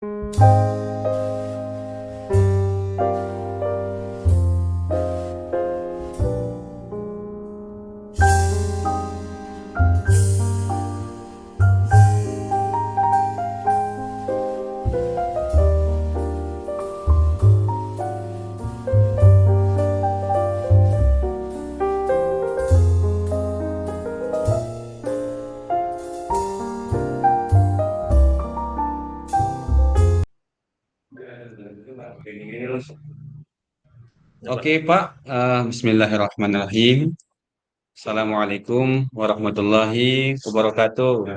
Ya, Pak. Oke, Pak. Bismillahirrahmanirrahim. Assalamualaikum warahmatullahi wabarakatuh.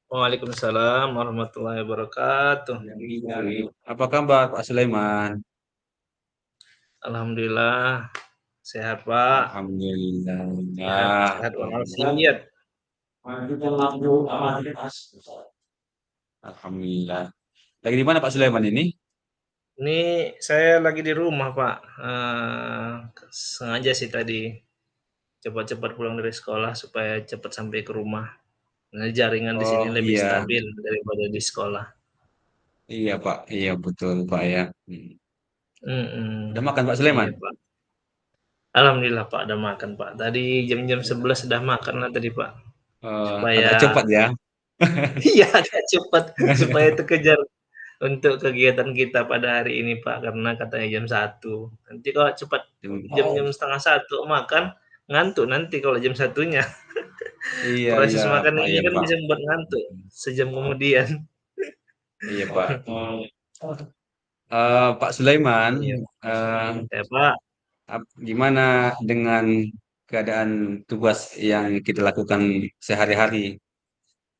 Waalaikumsalam warahmatullahi wabarakatuh. Apa kabar, Pak Sulaiman? Alhamdulillah sehat, Pak. Sehat, Alhamdulillah. sehat walafiat. Alhamdulillah. Lagi di mana, Pak Sulaiman ini? Ini saya lagi di rumah, Pak. Sengaja sih tadi cepat-cepat pulang dari sekolah supaya cepat sampai ke rumah. Nah, jaringan di sini Oh lebih iya, stabil daripada di sekolah. iya Pak, iya betul Pak ya. Udah Mhm. makan Pak Sulaiman? Iya, Pak. Alhamdulillah, Pak, udah makan, Pak. Tadi jam-jam 11 sudah makan lah tadi, Pak. Agak Supaya cepat ya. iya, agak cepat supaya terkejar untuk kegiatan kita pada hari ini, Pak, karena katanya jam 1. Nanti kalau cepat jam-jam Oh, setengah satu makan, ngantuk nanti kalau jam satunya. iya iya Proses makan Pak, ini iya kan Pak. bisa membuat ngantuk sejam kemudian. Iya Pak. Pak Sulaiman, Iya, eh, ya, Pak. gimana dengan keadaan tugas yang kita lakukan sehari-hari?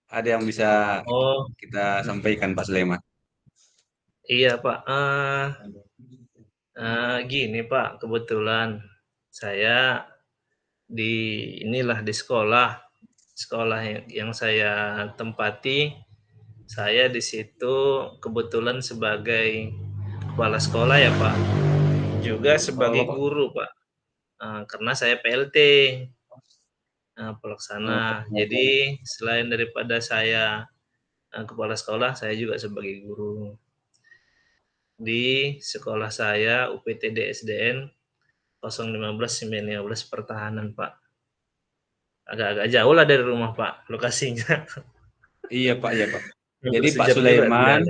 Ada yang bisa Oh, kita sampaikan Pak Sulaiman? iya, Pak, gini, Pak, kebetulan saya di inilah di sekolah, sekolah yang saya tempati, saya di situ kebetulan sebagai kepala sekolah ya, Pak, juga Oh, sebagai Bapak. guru, Pak, karena saya PLT, pelaksana. Oh, Jadi selain daripada saya, kepala sekolah, saya juga sebagai guru di sekolah saya UPTD SDN 015 Pertahanan, Pak. Agak-agak jauh lah dari rumah, Pak, lokasinya. iya Pak, iya Pak. Hampir Jadi sejam juga di jalan.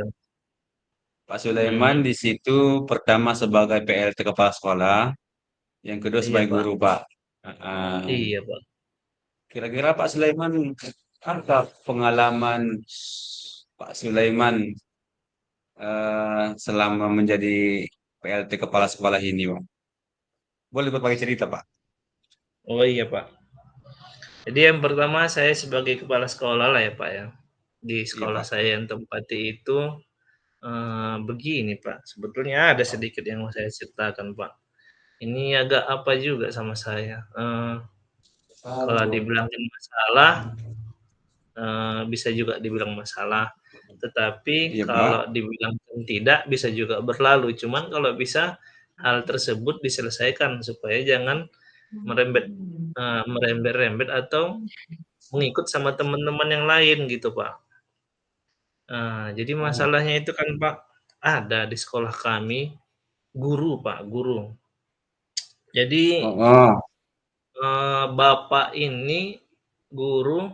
Pak Sulaiman Mhm. di situ pertama sebagai PLT kepala sekolah, yang kedua Iya, sebagai Pak. guru Pak. Heeh. Iya, Pak. Kira-kira Pak Sulaiman, apa pengalaman Pak Sulaiman selama menjadi PLT kepala sekolah ini, Pak? Boleh berbagi cerita, Pak? Oh, iya, Pak. Jadi yang pertama saya sebagai kepala sekolah lah ya, Pak, ya. Di Iya, sekolah Pak. saya yang tempati itu, begini, Pak, sebetulnya ada sedikit yang mau saya ceritakan, Pak. Ini agak apa juga sama saya, kalau dibilangin masalah, bisa juga dibilang masalah, tetapi Iya, kalau Pak. dibilang tidak, bisa juga berlalu. Cuman kalau bisa hal tersebut diselesaikan supaya jangan merembet merembet-rembet atau mengikut sama teman-teman yang lain gitu, Pak. Jadi Oh, masalahnya itu kan, Pak, ada di sekolah kami guru, Pak, guru. Jadi, oh, oh. bapak ini guru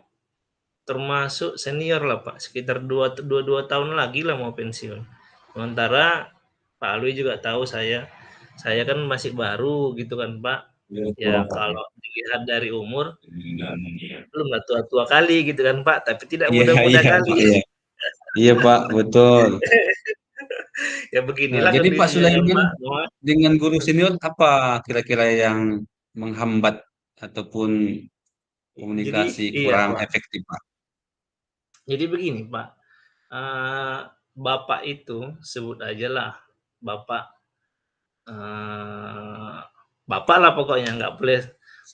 termasuk senior lah, Pak, sekitar 2 tahun lagi lah mau pensiun. Sementara Pak Alwi juga tahu saya kan masih baru gitu kan, Pak. Ya kalau dilihat dari umur, belum lah tua-tua kali gitu kan, Pak, tapi tidak Iya, muda-muda iya, kali. Pak. Iya, iya, Pak. Betul. Ya Nah, beginilah jadi Pak kondisinya kan, Sulaiman Pak, Muat. dengan guru senior apa kira-kira yang menghambat ataupun Jadi komunikasi iya, kurang Pak. efektif, Pak? Jadi begini, Pak, eee, bapak itu sebut ajalah bapak, eee, bapak lah pokoknya, nggak boleh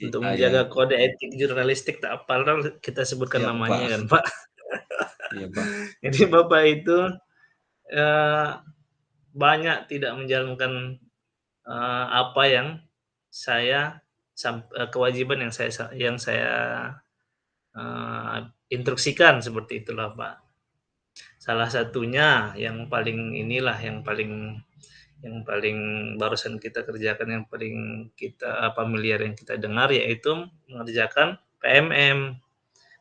untuk Ya, menjaga kode etik jurnalistik tak apalah kita sebutkan siap, namanya Pak. kan, Pak. Iya, Pak. Jadi bapak itu, eee, banyak tidak menjalankan, apa yang saya kewajiban yang saya instruksikan seperti itulah, Pak. Salah satunya yang paling inilah, yang paling barusan kita kerjakan, yang paling kita familiar, yang kita dengar, yaitu mengerjakan PMM.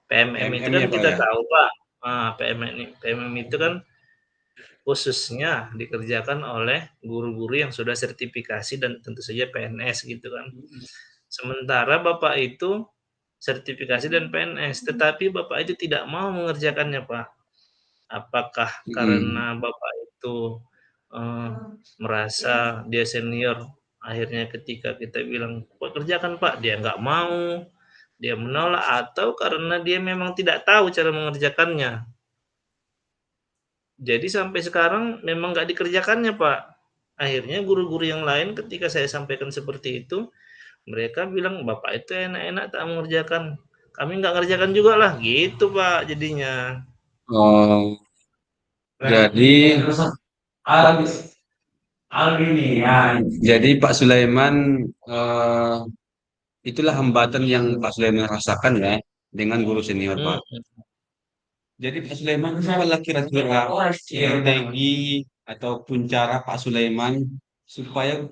PMM itu PMM kan ya Pak kita ya. tahu Pak, PMM itu kan khususnya dikerjakan oleh guru-guru yang sudah sertifikasi dan tentu saja PNS gitu kan. Sementara Bapak itu sertifikasi dan PNS, tetapi Bapak itu tidak mau mengerjakannya, Pak. Apakah Mm-mm. karena Bapak itu, eee, merasa dia senior, akhirnya ketika kita bilang, "Pak, kerjakan Pak," dia nggak mau, dia menolak, atau karena dia memang tidak tahu cara mengerjakannya. Jadi sampai sekarang memang nggak dikerjakannya, Pak. Akhirnya guru-guru yang lain ketika saya sampaikan seperti itu, mereka bilang, "Bapak itu enak-enak tak mengerjakan, kami nggak ngerjakan juga lah," gitu, Pak, jadinya. Oh, jadi jadi Pak Sulaiman eh, itulah hambatan yang Pak Sulaiman rasakan ya dengan guru senior Pak. Mhm. Jadi Pak Sulaiman apa kira-kira strategi ataupun cara Pak Sulaiman supaya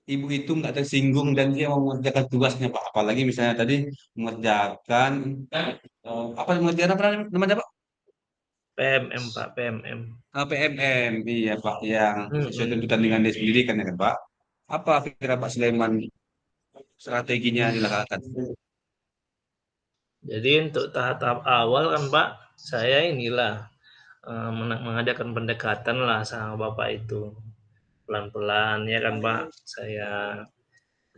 ibu itu nggak tersinggung dan dia mau mengerjakan tugasnya Pak. Apalagi misalnya tadi mengerjakan apa mengerjakan apa namanya Pak? PMM, Pak, PMM. PMM, iya Pak, yang sesuai Mhm. tuntutan dengan dia sendiri kan ya kan Pak. Apa kira Pak Sulaiman strateginya dilakukan? Jadi untuk tahap-tahap awal kan, Pak, saya inilah, mengadakan pendekatan lah sama Bapak itu. Pelan-pelan ya kan, Pak, saya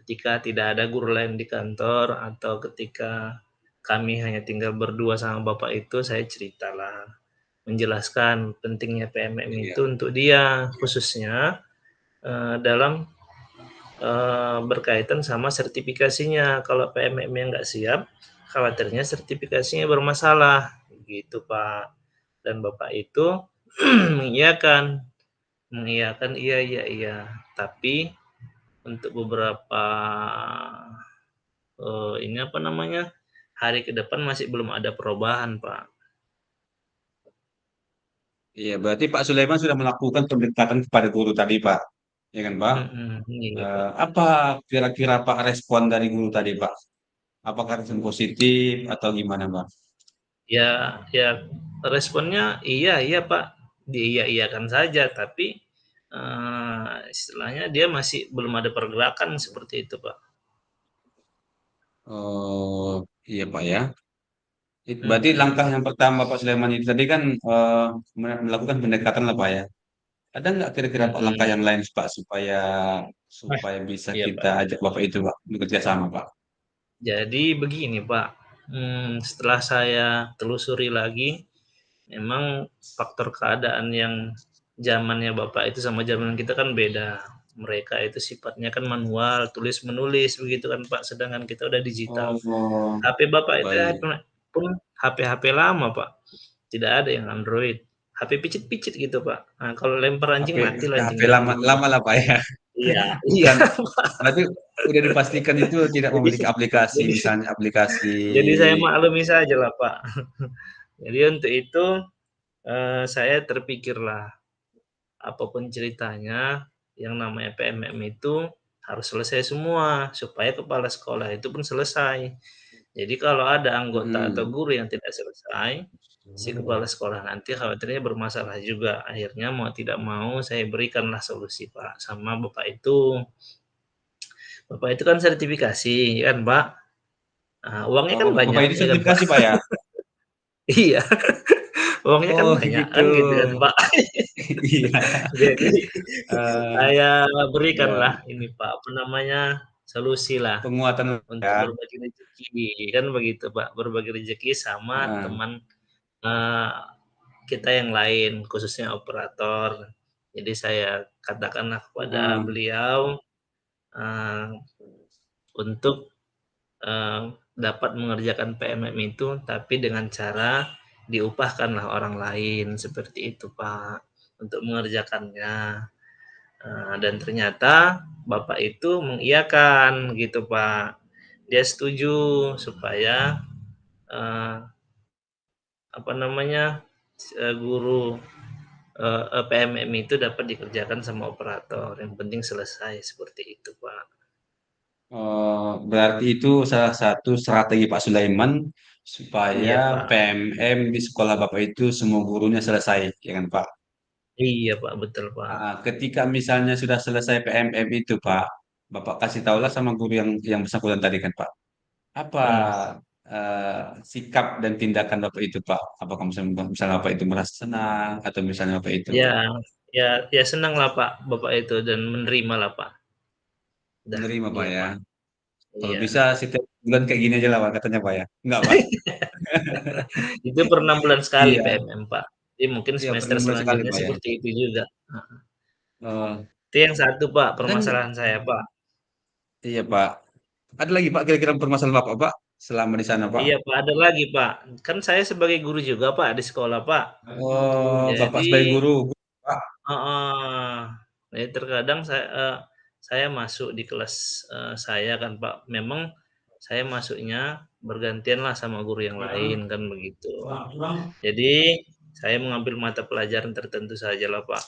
ketika tidak ada guru lain di kantor atau ketika kami hanya tinggal berdua sama bapak itu, saya ceritalah, menjelaskan pentingnya PMM itu Iya. untuk dia, khususnya dalam berkaitan sama sertifikasinya. Kalau PMM-nya nggak siap, khawatirnya sertifikasinya bermasalah, gitu Pak. Dan bapak itu mengiyakan, mengiyakan, iya, iya, iya. Tapi untuk beberapa ini apa namanya, hari ke depan masih belum ada perubahan, Pak. Iya, berarti Pak Sulaiman sudah melakukan pendekatan kepada guru tadi Pak, ya kan Pak? Mhm, iya, Pak. Apa kira-kira Pak respon dari guru tadi Pak? Apakah respon positif atau gimana Pak? Ya, ya, responnya iya, iya, Pak, diiya-iyakan saja, tapi, istilahnya dia masih belum ada pergerakan seperti itu, Pak. Oh, iya Pak ya. Berarti langkah Mhm, yang pertama Pak Sulaiman itu tadi kan melakukan pendekatan lah Pak ya. Ada nggak kira-kira Pak langkah mhm. yang lain Pak supaya Nah, supaya bisa iya, kita Pak. ajak Bapak itu Pak bekerja sama Pak? Jadi begini, Pak, setelah saya telusuri lagi, memang faktor keadaan yang zamannya Bapak itu sama zaman kita kan beda. Mereka itu sifatnya kan manual, tulis menulis begitu kan Pak, sedangkan kita udah digital. Oh, HP Bapak itu baik. pun HP-HP lama Pak, tidak ada yang Android. HP picit-picit gitu Pak. Nah, kalau lempar HP anjing matilah HP anjingnya lama gitu Pak. lama lah Pak ya. Iya, iya. Bukan. Berarti udah dipastikan itu tidak Jadi memiliki aplikasi, jadi misalnya aplikasi. jadi saya maklumi saja lah Pak. Jadi untuk itu, saya terpikirlah, apapun ceritanya, yang namanya PMM itu harus selesai semua, supaya kepala sekolah itu pun selesai. Jadi kalau ada anggota atau Mm-mm. guru yang tidak selesai, si kepala sekolah nanti khawatirnya bermasalah juga. Akhirnya mau tidak mau saya berikanlah solusi, Pak, sama Bapak itu. Bapak itu kan sertifikasi, ya kan, Pak? Nah, uangnya Oh, kan Bapak banyak, ini ya kan, Pak? sertifikasi Pak ya? Iya, uangnya kan Oh banyak, gitu. kan gitu kan, Pak. Iya. Jadi Eh, saya ya, berikanlah ini, Pak, apa namanya, solusi lah penguatan untuk ya. berbagi rezeki, kan begitu, Pak, berbagi rezeki sama Heeh. teman, eee, kita yang lain, khususnya operator. Jadi saya katakanlah kepada Heeh. beliau, eee, untuk, dapat mengerjakan PMM itu, tapi dengan cara diupahkanlah orang lain, seperti itu, Pak, untuk mengerjakannya. Dan ternyata bapak itu mengiyakan gitu, Pak. Dia setuju supaya, eee, apa namanya, guru PMM itu dapat dikerjakan sama operator, yang penting selesai seperti itu, Pak. Berarti itu salah satu strategi Pak Sulaiman supaya Iya, Pak. PMM di sekolah Bapak itu semua gurunya selesai, ya kan Pak? Iya, Pak, betul, Pak. Ketika misalnya sudah selesai PMM itu Pak, Bapak kasih tahulah sama guru yang bersangkutan tadi kan Pak. Apa Hmm. sikap dan tindakan Bapak itu Pak? Apakah misalnya Bapak itu merasa senang atau misalnya Bapak itu Ya, ya, ya senang lah Pak, Bapak itu dan menerima lah Pak. Dah, menerima Pak iya ya? Pak. Kalau Iya. bisa setiap bulan kayak gini aja lah Pak, katanya Pak ya? Enggak Pak? Itu per 6 bulan sekali Iya, PMM Pak. Jadi mungkin iya per semester 6 bulan sekali selanjutnya Pak ya. seperti itu juga. Heeh. Eh, Itu yang satu Pak, dan permasalahan saya Pak. iya Pak. Ada lagi Pak kira-kira permasalahan Bapak Pak selama di sana Pak? Iya Pak, ada lagi Pak. Kan saya sebagai guru juga Pak di sekolah Pak. Oh, Bapak Jadi sebagai guru Pak. heeh. Jadi terkadang saya masuk di kelas, saya kan Pak, memang saya masuknya bergantian lah sama guru yang lain kan begitu. Jadi saya mengambil mata pelajaran tertentu saja lah Pak.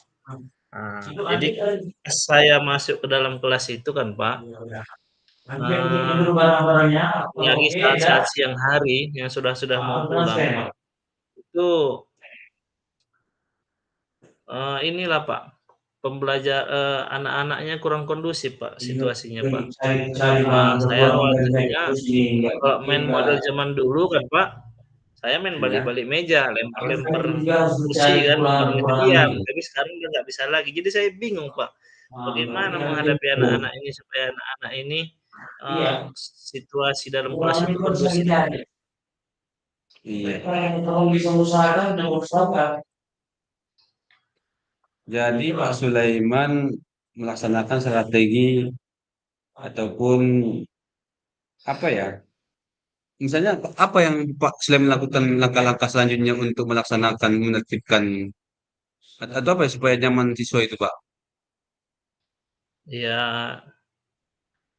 Jadi pas saya masuk ke dalam kelas itu kan Pak, eee, apalagi saat-saat siang hari yang sudah mau pulang, itu, inilah Pak, anak-anaknya kurang kondusif Pak, situasinya Pak. Saya awal tadinya kalau main model zaman dulu kan Pak, saya main Iya. balik-balik meja, lempar-lempar kursi kan, orang itu diam, tapi sekarang udah nggak bisa lagi. Jadi saya bingung Pak, bagaimana menghadapi anak-anak ini supaya anak-anak ini, situasi dalam kelas itu kondusif Pak. Iya. Jadi Pak Sulaiman melaksanakan strategi ataupun apa ya? Misalnya apa yang Pak Sulaiman lakukan langkah-langkah selanjutnya untuk melaksanakan menertibkan atau apa ya supaya nyaman siswa itu Pak? Ya,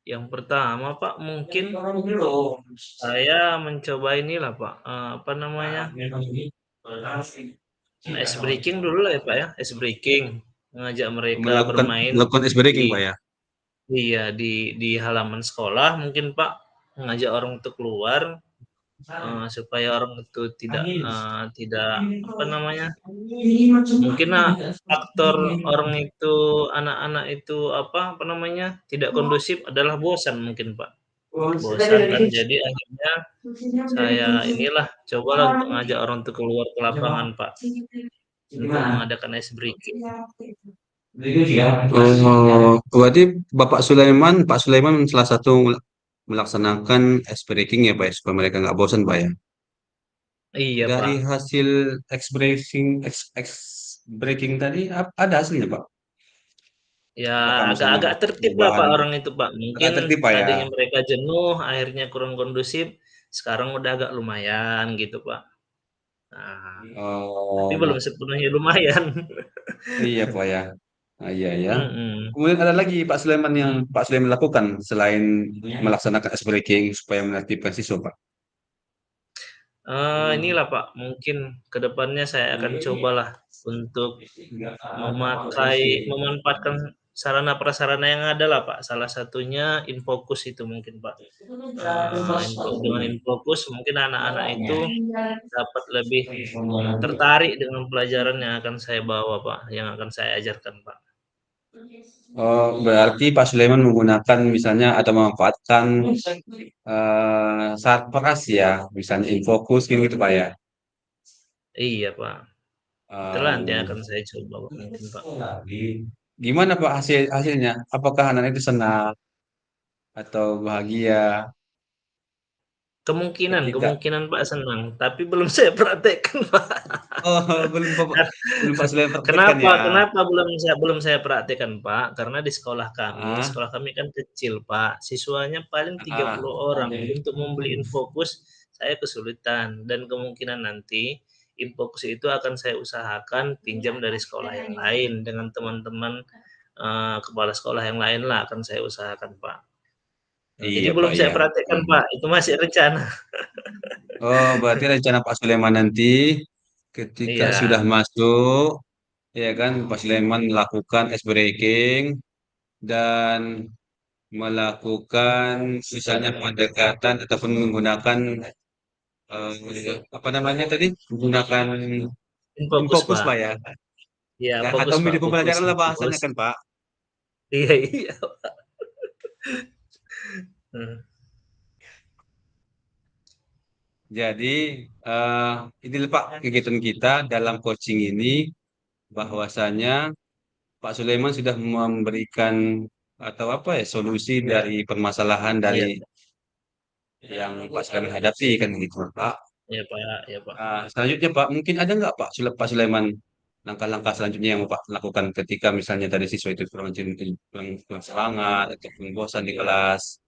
yang pertama Pak, mungkin saya mencoba inilah Pak, apa namanya, ice breaking dulu lah ya Pak ya, ice breaking, mengajak mereka Melakukan bermain melakukan ice breaking di Pak ya? iya, di halaman sekolah mungkin Pak, mengajak orang untuk keluar, supaya orang itu tidak apa namanya, mungkin, faktor orang itu anak-anak itu apa namanya, tidak kondusif adalah bosan mungkin Pak. Bosan kan jadi akhirnya saya inilah cobalah untuk ngajak orang untuk keluar ke lapangan Pak, untuk mengadakan ice breaking. Oh, berarti Pak Sulaiman salah satu melaksanakan ice breaking ya Pak ya, supaya mereka nggak bosan Pak ya. Iya Dari Pak. hasil ex breaking tadi ada hasilnya Pak? Ya Apakah misalnya agak-agak tertib lah perubahan Pak orang itu Pak, agak mungkin tertib Pak ya? tadinya mereka jenuh akhirnya kurang kondusif, sekarang udah agak lumayan gitu Pak. Nah, tapi Oh, belum sepenuhnya lumayan. iya Pak ya. Iya ya. Mhm. Kemudian ada lagi yang Pak Sulaiman lakukan selain melaksanakan ice breaking supaya menertibkan siswa Pak. Inilah Pak, mungkin ke depannya saya akan cobalah untuk memanfaatkan sarana prasarana yang ada lah Pak, salah satunya Infocus itu mungkin Pak. Dengan Infocus mungkin anak-anak itu dapat lebih tertarik dengan pelajaran yang akan saya bawa Pak, yang akan saya ajarkan Pak. Oh, berarti Pak Sulaiman menggunakan misalnya atau memanfaatkan saat peras ya, misalnya infokus gitu, gitu Pak ya. Iya Pak, itulah nanti Eh, akan saya coba Pak, mungkin Pak. Gimana Pak hasilnya? Apakah anak itu senang atau bahagia Kemungkinan ketika kemungkinan Pak senang, tapi belum saya praktekkan Pak. oh belum Pak Sulaiman praktekkan Kenapa ya? kenapa belum saya praktekkan, Pak? Karena di Ah, sekolah kami kan kecil, Pak. Siswanya paling ah, 30 orang. Untuk membeli Infocus saya kesulitan dan kemungkinan nanti Infocus itu akan saya usahakan pinjam dari sekolah yang lain dengan teman-teman, kepala sekolah yang lain lah akan saya usahakan, Pak. Jadi iya belum Pak saya ya. praktekkan, Pak, itu masih rencana. Oh berarti rencana Pak Sulaiman nanti Ketika Iya, sudah masuk, ya kan, Pak Sulaiman melakukan ice breaking dan melakukan misalnya pendekatan ataupun menggunakan apa namanya tadi? Menggunakan tim fokus fokus Pak. Pak ya. Iya, Ya, fokus atau Pak, media fokus, pembelajaran lah fokus. bahasanya kan Pak. Iya, iya. Hmm. Jadi ini Pak kegiatan kita dalam coaching ini bahwasanya Pak Sulaiman sudah memberikan atau apa ya solusi dari permasalahan Iya, dari yang Pak Sulaiman hadapi kan gitu Pak. iya Pak, iya Pak. Selanjutnya Pak, mungkin ada nggak Pak Sulaiman langkah-langkah selanjutnya yang Pak lakukan ketika misalnya tadi siswa itu kurang semangat ataupun bosan di kelas.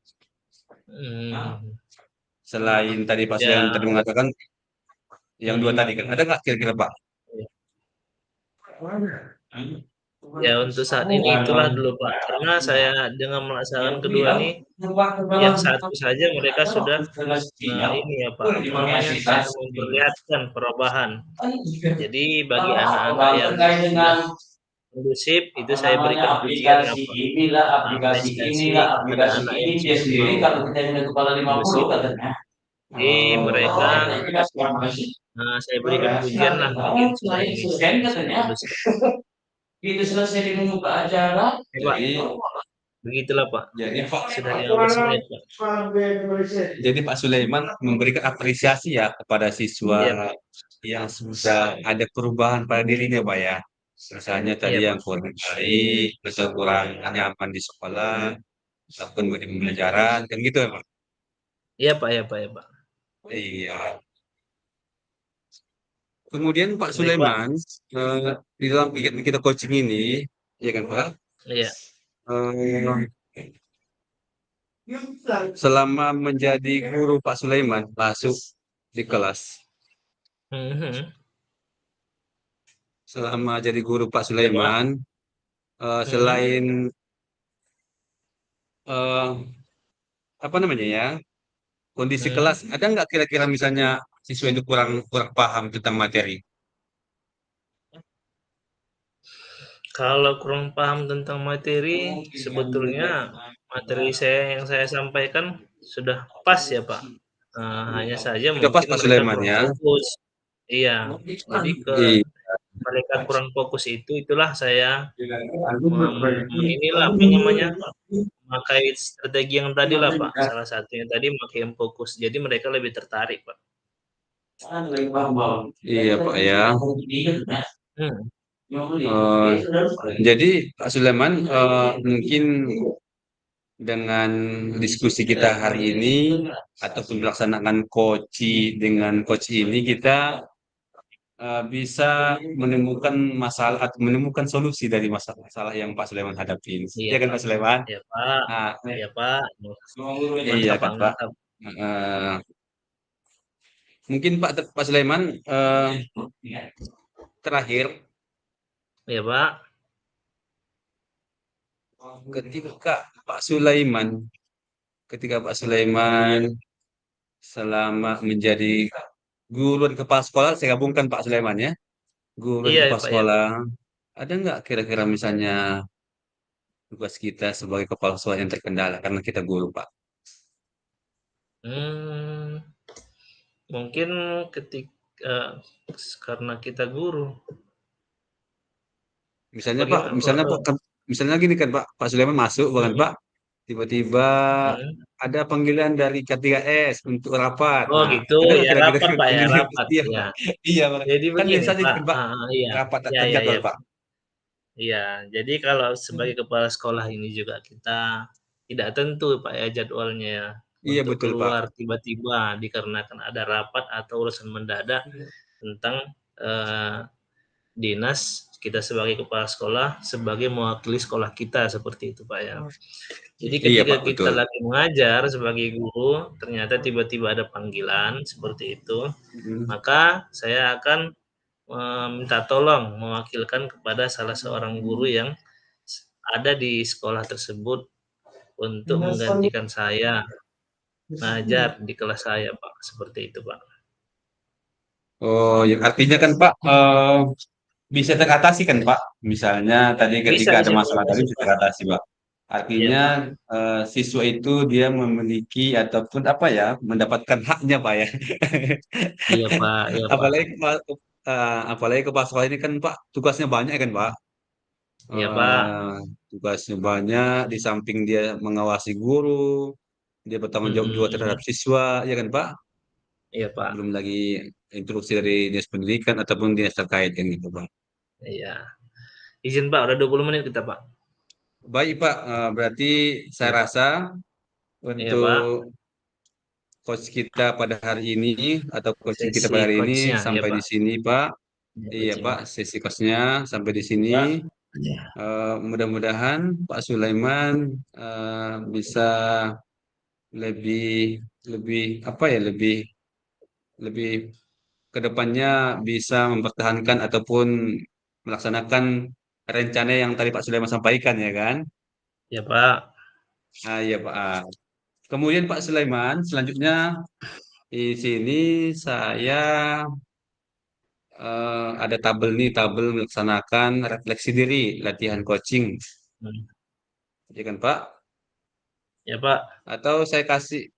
Hmm. Selain tadi Pak Sulaiman Ya, tadi mengatakan yang dua tadi kan, ada nggak kira-kira Pak? ya untuk saat ini itulah dulu Pak. Karena saya dengan melaksanakan kedua ini, yang satu saja mereka sudah ini ya Pak, apa namanya, sudah memperlihatkan perubahan. Jadi bagi anak-anak yang sudah kondusif itu saya berikan pujian ya Pak, apresiasi kepada anak yang sudah mau kondusif. Jadi mereka saya berikan pujian lah bagi yang sudah ini, yang sudah kondusif. Ya Pak, Jadi begitulah Pak. jadi Pak Sudah 15 menit Pak. jadi Pak Sulaiman memberikan apresiasi ya kepada Iya siswa Pak, yang sudah ada perubahan pada dirinya Pak ya. Misalnya tadi iya yang Pak, kurang baik, atau kurang nyaman di sekolah, ataupun di pembelajaran, kan gitu ya Pak. iya Pak, iya Pak, iya Pak. Iya. Kemudian Pak Baik Pak, Sulaiman, di dalam kegiatan kita coaching ini, ya kan Pak, iya. eh, selama menjadi guru Pak Sulaiman masuk di kelas, Mhm. selama jadi guru Pak Iya Pak. Sulaiman, Mhm. selain eh, apa namanya ya, kondisi kelas, Mhm. ada nggak kira-kira misalnya siswa itu kurang kurang paham tentang materi? Kalau kurang paham tentang materi, sebetulnya materi yang saya sampaikan sudah pas ya Pak. Hanya saja Sudah pas mungkin Pak mereka Sulaiman kurang ya? fokus. Iya, jadi Iya. mereka kurang fokus itulah saya inilah apa namanya, memakai strategi yang tadi lah Pak. Salah satunya tadi pakai yang fokus. Jadi mereka lebih tertarik Pak. Iya Pak ya. Hmm. Eh, jadi Pak Sulaiman mungkin dengan diskusi kita hari ini ataupun pelaksanaan dengan coach ini kita bisa menemukan masalah atau menemukan solusi dari masalah yang Pak Sulaiman hadapi ini. Iya Iya kan Pak. Pak Sulaiman? Iya Pak. Nah, Iya Pak. iya Mantap kan Pak, Pak. mantap. Eh, mungkin Pak Sulaiman terakhir Iya Pak. ketika Pak Sulaiman ketika Pak Sulaiman selama menjadi guru dan kepala sekolah, saya gabungkan Pak Sulaiman ya, guru dan Iya kepala Pak, ya Pak. sekolah, ada nggak kira-kira misalnya tugas kita sebagai kepala sekolah yang terkendala karena kita guru Pak? Hmm, mungkin ketika karena kita guru. Misalnya Pak, Bagaimana? misalnya gini kan Pak, Pak Sulaiman masuk bahkan Mhm, Pak, tiba-tiba mhm. ada panggilan dari K3S untuk rapat. Oh Nah, gitu, ada nggak ya kira-kira rapat Pak ya, panggilan? rapat, Iya ya. Pak, iya Pak. Jadi Kan begini biasanya Pak, kan Pak, iya, rapat iya, iya, terjadwal iya, Pak. iya. Jadi kalau sebagai kepala sekolah ini juga kita tidak tentu Pak ya jadwalnya Iya untuk betul Pak. keluar tiba-tiba dikarenakan ada rapat atau urusan mendadak tentang, eee dinas kita sebagai kepala sekolah, sebagai mewakili sekolah kita, seperti itu, Pak, ya. Jadi Iya ketika Pak, kita betul. lagi mengajar sebagai guru, ternyata tiba-tiba ada panggilan seperti itu, Mhm. maka saya akan, minta tolong mewakilkan kepada salah seorang guru yang ada di sekolah tersebut untuk menggantikan saya ngajar di kelas saya, Pak, seperti itu, Pak. Oh, ya, artinya kan Pak, bisa teratasi kan Pak? Misalnya tadi Bisa ketika ada bisa masalah tadi teratasi bisa Pak. teratasi Pak. Iya Artinya Pak. siswa itu dia memiliki ataupun apa ya, mendapatkan haknya Pak ya. Iya Pak. Iya Pak. Apalagi apalagi kepala sekolah ini kan Pak tugasnya banyak kan Pak. Iya Pak. Eh, Tugasnya banyak, di samping dia mengawasi guru, dia bertanggung jawab juga terhadap Mm-mm. siswa, ya kan Pak? Iya Pak. Belum lagi instruksi dari dinas pendidikan ataupun dinas terkait kan gitu Pak. Iya. Izin Pak, udah 20 menit kita Pak. Baik Pak, berarti saya Iya Pak. rasa Iya Pak. untuk coach kita pada hari ini atau coaching kita Sesi pada hari ini coachnya, ya sampai di Pak. sini Pak. Ya, Iya Pak, coachingnya. sesi coachnya sampai di Ya sini. Pak. Iya. Mudah-mudahan Pak Sulaiman bisa lebih lebih apa ya lebih lebih kedepannya bisa mempertahankan ataupun melaksanakan rencana yang tadi Pak Sulaiman sampaikan ya kan? Ya Pak. Iya Pak. Kemudian Pak Sulaiman, selanjutnya di sini saya ada tabel nih, tabel melaksanakan refleksi diri, latihan coaching, Hmm. ya kan Pak? Ya Pak. Atau saya kasih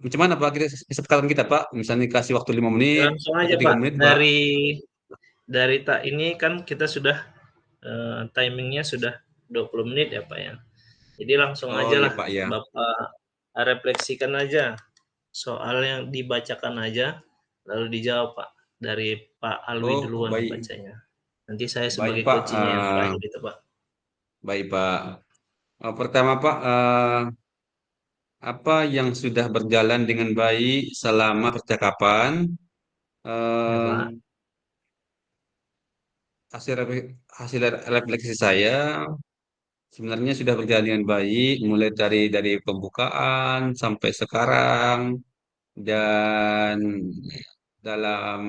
macam mana Pak? Kita kesepakatan kita Pak, misalnya kasih waktu 5 menit Langsung atau aja tiga Pak. menit Pak. Dari tak ini kan kita sudah timingnya sudah 20 menit ya Pak ya. Jadi langsung Oh aja iya lah Pak ya. Bapak refleksikan aja soal yang dibacakan aja lalu dijawab Pak. Dari Pak Alwi Oh duluan baik, membacanya. Nanti saya baik sebagai Pak. coachingnya yang terakhir itu Pak. Baik Pak. Pertama Pak, apa yang sudah berjalan dengan baik selama percakapan? Ya Eh, Pak. hasil refleksi saya sebenarnya sudah berjalan dengan baik, mulai dari pembukaan sampai sekarang dan dalam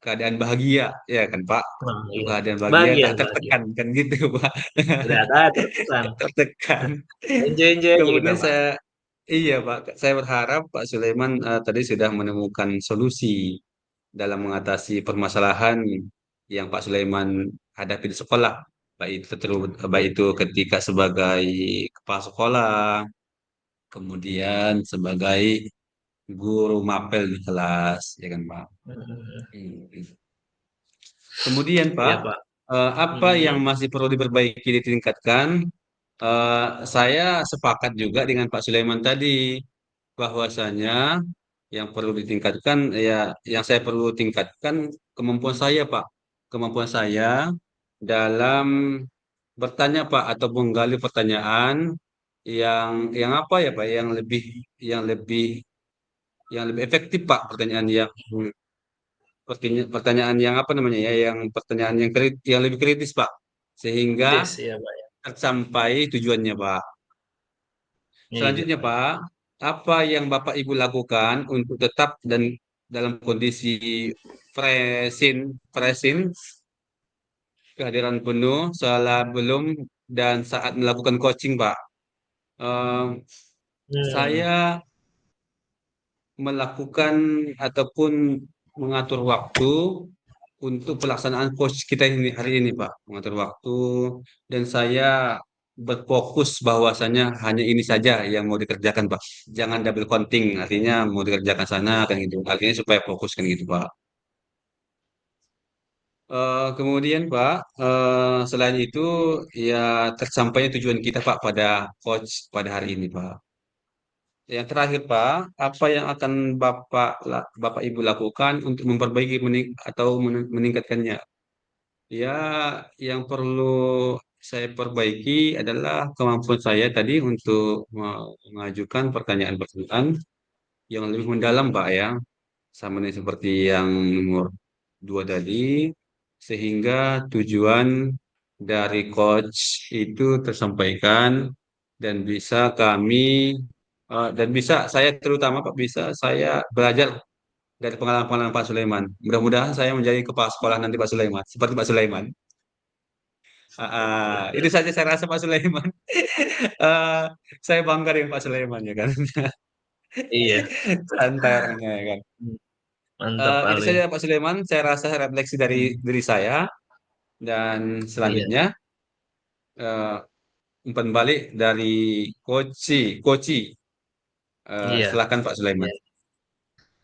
keadaan bahagia, ya kan Pak? Nah, iya. Keadaan bahagia Bahagia, tak bahagia. tertekan kan gitu Pak. Tidak ada tertekan. Tak tertekan. Enjoy-enjoy aja kita Kemudian Pak. iya Pak, saya berharap Pak Sulaiman tadi sudah menemukan solusi dalam mengatasi permasalahan yang Pak Sulaiman hadapi di sekolah, baik itu ketika sebagai kepala sekolah, kemudian sebagai guru mapel di kelas, ya kan Pak? Mhm. Hmm. Kemudian Pak, Iya Pak. apa yang Mhm. masih perlu diperbaiki ditingkatkan? Saya sepakat juga dengan Pak Sulaiman tadi bahwasanya yang perlu ditingkatkan ya yang saya perlu tingkatkan kemampuan saya Pak, kemampuan saya dalam bertanya Pak atau menggali pertanyaan yang apa ya Pak, yang lebih yang lebih efektif Pak, pertanyaan yang apa namanya ya, yang pertanyaan yang lebih kritis Pak, sehingga Kritis, iya Pak ya. sampai tujuannya Pak. Iya Selanjutnya Pak ya. Pak, apa yang Bapak Ibu lakukan untuk tetap dan dalam kondisi presin presin kehadiran penuh sebelum dan saat melakukan coaching Pak? Eh, Hmm. saya melakukan ataupun mengatur waktu untuk pelaksanaan coach kita ini hari ini, Pak. Mengatur waktu dan saya berfokus bahwasanya hanya ini saja yang mau dikerjakan, Pak. Jangan double counting, artinya mau dikerjakan sana kan gitu. Artinya supaya fokus kan gitu, Pak. Kemudian Pak, selain itu ya tersampainya tujuan kita Pak pada coach pada hari ini, Pak. Yang terakhir, Pak, apa yang akan Bapak Ibu lakukan untuk memperbaiki atau meningkatkannya? Ya, yang perlu saya perbaiki adalah kemampuan saya tadi untuk mengajukan pertanyaan-pertanyaan yang lebih mendalam, Pak, ya. Sama nih seperti yang nomor 2 tadi, sehingga tujuan dari coach itu tersampaikan dan bisa saya terutama Pak, bisa saya belajar dari pengalaman-pengalaman Pak Sulaiman. Mudah-mudahan saya menjadi kepala sekolah nanti Pak Sulaiman, seperti Pak Sulaiman. Itu saja saya rasa Pak Sulaiman. Ah, saya bangga dengan Pak Sulaiman ya kan. Iya. Santai orangnya ya kan. Mantap Pak Itu Alwi. saja Pak Sulaiman, saya rasa refleksi dari diri saya dan Iya, selanjutnya eh, umpan balik dari Koci. Koci, iya, silakan Pak Sulaiman. iya.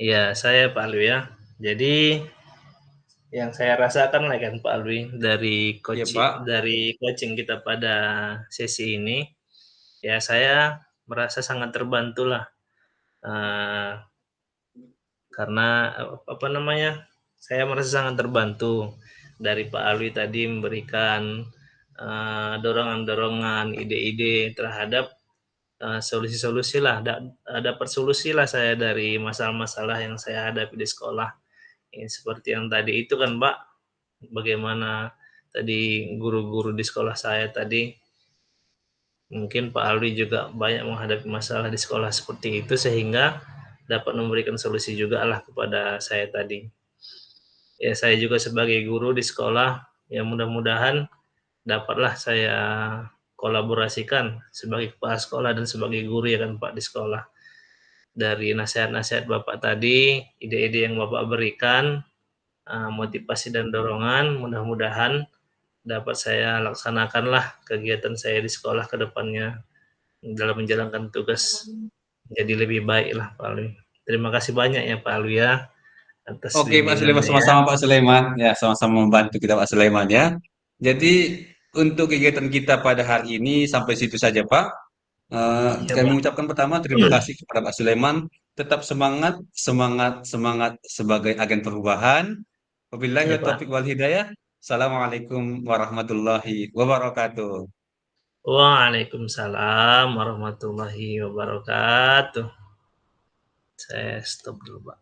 Iya, saya Pak Alwi ya. Jadi yang saya rasakan lah kan Pak Alwi Iya Pak. dari coaching kita pada sesi ini, ya saya merasa sangat terbantu lah, eee, karena, apa namanya, saya merasa sangat terbantu dari Pak Alwi tadi memberikan, dorongan-dorongan, ide-ide terhadap, solusi-solusi lah, dapat solusi lah saya dari masalah-masalah yang saya hadapi di sekolah. Seperti yang tadi itu kan Mbak, bagaimana tadi guru-guru di sekolah saya tadi, mungkin Pak Alwi juga banyak menghadapi masalah di sekolah seperti itu sehingga dapat memberikan solusi juga lah kepada saya tadi. Ya saya juga sebagai guru di sekolah, ya mudah-mudahan dapatlah saya kolaborasikan sebagai kepala sekolah dan sebagai guru ya kan Pak di sekolah. Dari nasihat-nasihat Bapak tadi, ide-ide yang Bapak berikan, motivasi dan dorongan, mudah-mudahan dapat saya laksanakanlah kegiatan saya di sekolah ke depannya dalam menjalankan tugas jadi lebih baik lah Pak Alwi. Terima kasih banyak ya Pak Alwi ya atas Oke Pak Sulaiman, bimbingannya ya. sama-sama Pak Sulaiman. Ya, sama-sama membantu kita Pak Sulaiman ya. Jadi untuk kegiatan kita pada hari ini sampai situ saja Pak. Iya Kami Pak. mengucapkan pertama terima kasih kepada Pak Sulaiman. Tetap semangat, semangat, semangat sebagai agen perubahan. Iya Wabillahi Pak. taufiq wal hidayah. Assalamualaikum warahmatullahi wabarakatuh. Waalaikumsalam warahmatullahi wabarakatuh. Saya stop dulu Pak.